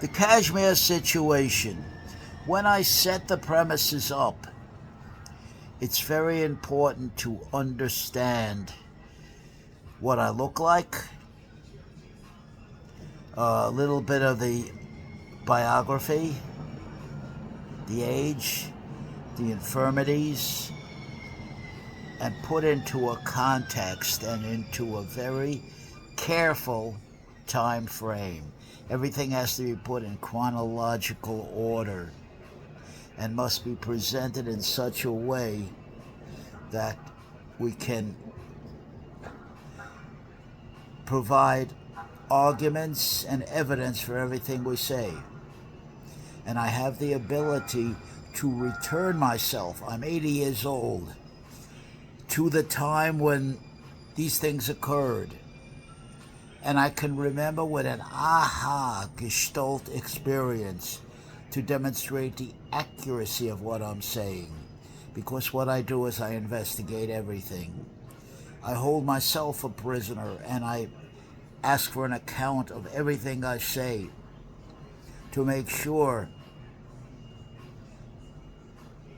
The Kashmir situation. When I set the premises up, it's very important to understand what I look like, a little bit of the biography, the age, the infirmities, and put into a context and into a very careful time frame. Everything has to be put in chronological order and must be presented in such a way that we can provide arguments and evidence for everything we say. And I have the ability to return myself, I'm 80 years old, to the time when these things occurred. And I can remember with an aha gestalt experience to demonstrate the accuracy of what I'm saying. Because what I do is I investigate everything. I hold myself a prisoner and I ask for an account of everything I say to make sure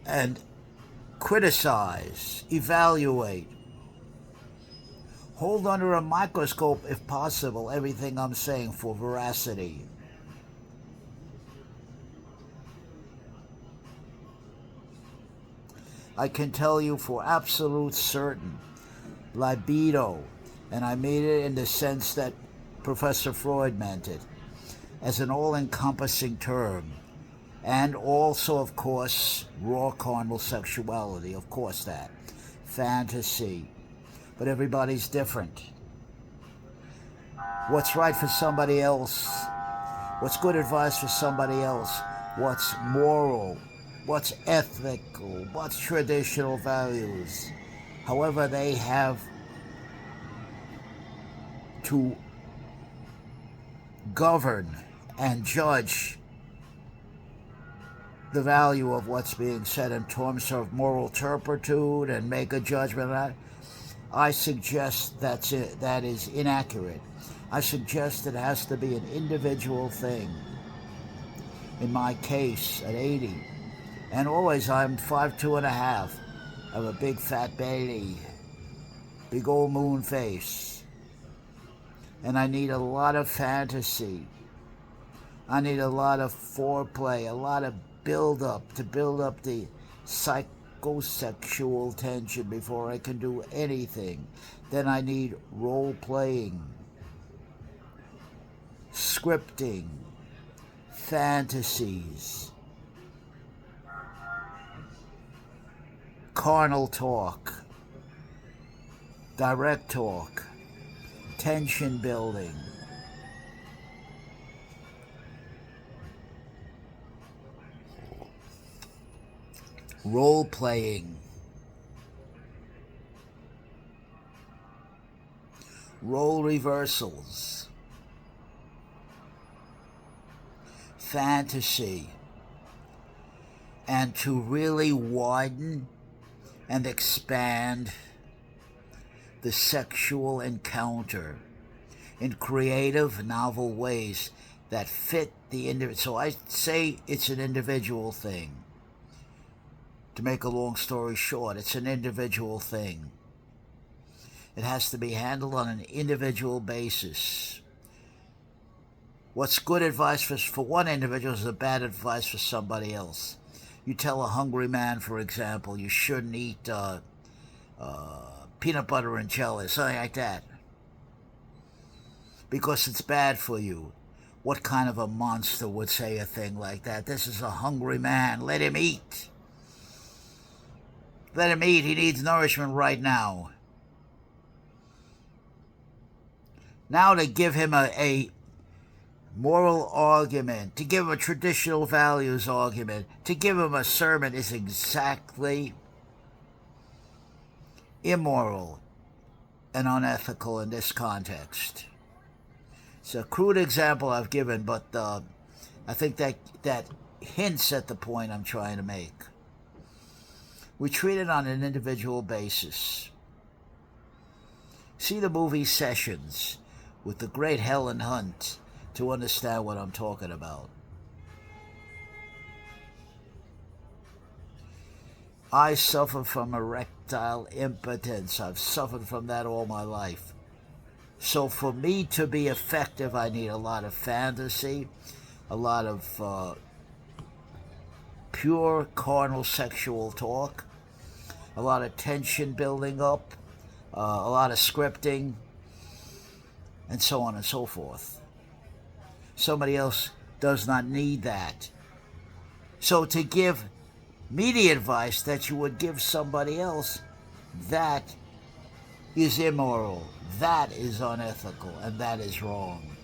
and criticize, evaluate, hold under a microscope, if possible, everything I'm saying for veracity. I can tell you for absolute certain, libido, and I made it in the sense that Professor Freud meant it, as an all-encompassing term, and also, of course, raw carnal sexuality, of course that, fantasy, but everybody's different. What's right for somebody else, what's good advice for somebody else, what's moral, what's ethical, what's traditional values, however they have to govern and judge the value of what's being said in terms of moral turpitude and make a judgment on that. I suggest that is inaccurate. I suggest it has to be an individual thing. In my case, at 80, and always I'm 5'2 and a half. I have a big fat belly, big old moon face, and I need a lot of fantasy. I need a lot of foreplay, a lot of build-up to build up the psychosexual tension before I can do anything. Then I need role-playing, scripting, fantasies, carnal talk, direct talk, tension building, role-playing, role reversals, fantasy, and to really widen and expand the sexual encounter in creative, novel ways that fit the individual. So I say it's an individual thing. To make a long story short, it's an individual thing. It has to be handled on an individual basis. What's good advice for one individual is a bad advice for somebody else. You tell a hungry man, for example, you shouldn't eat peanut butter and jelly, something like that, because it's bad for you. What kind of a monster would say a thing like that? This is a hungry man. Let him eat. Let him eat. He needs nourishment right now. Now to give him a moral argument, to give him a traditional values argument, to give him a sermon is exactly immoral and unethical in this context. It's a crude example I've given, but I think that hints at the point I'm trying to make. We treat it on an individual basis. See the movie Sessions with the great Helen Hunt, to understand what I'm talking about. I suffer from erectile impotence. I've suffered from that all my life. So for me to be effective, I need a lot of fantasy, a lot of pure carnal sexual talk, a lot of tension building up, a lot of scripting, and so on and so forth. Somebody else does not need that. So to give me the advice that you would give somebody else, that is immoral, that is unethical, and that is wrong.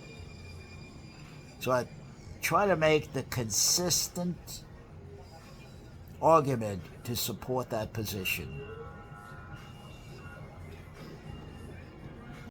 So I try to make the consistent argument to support that position.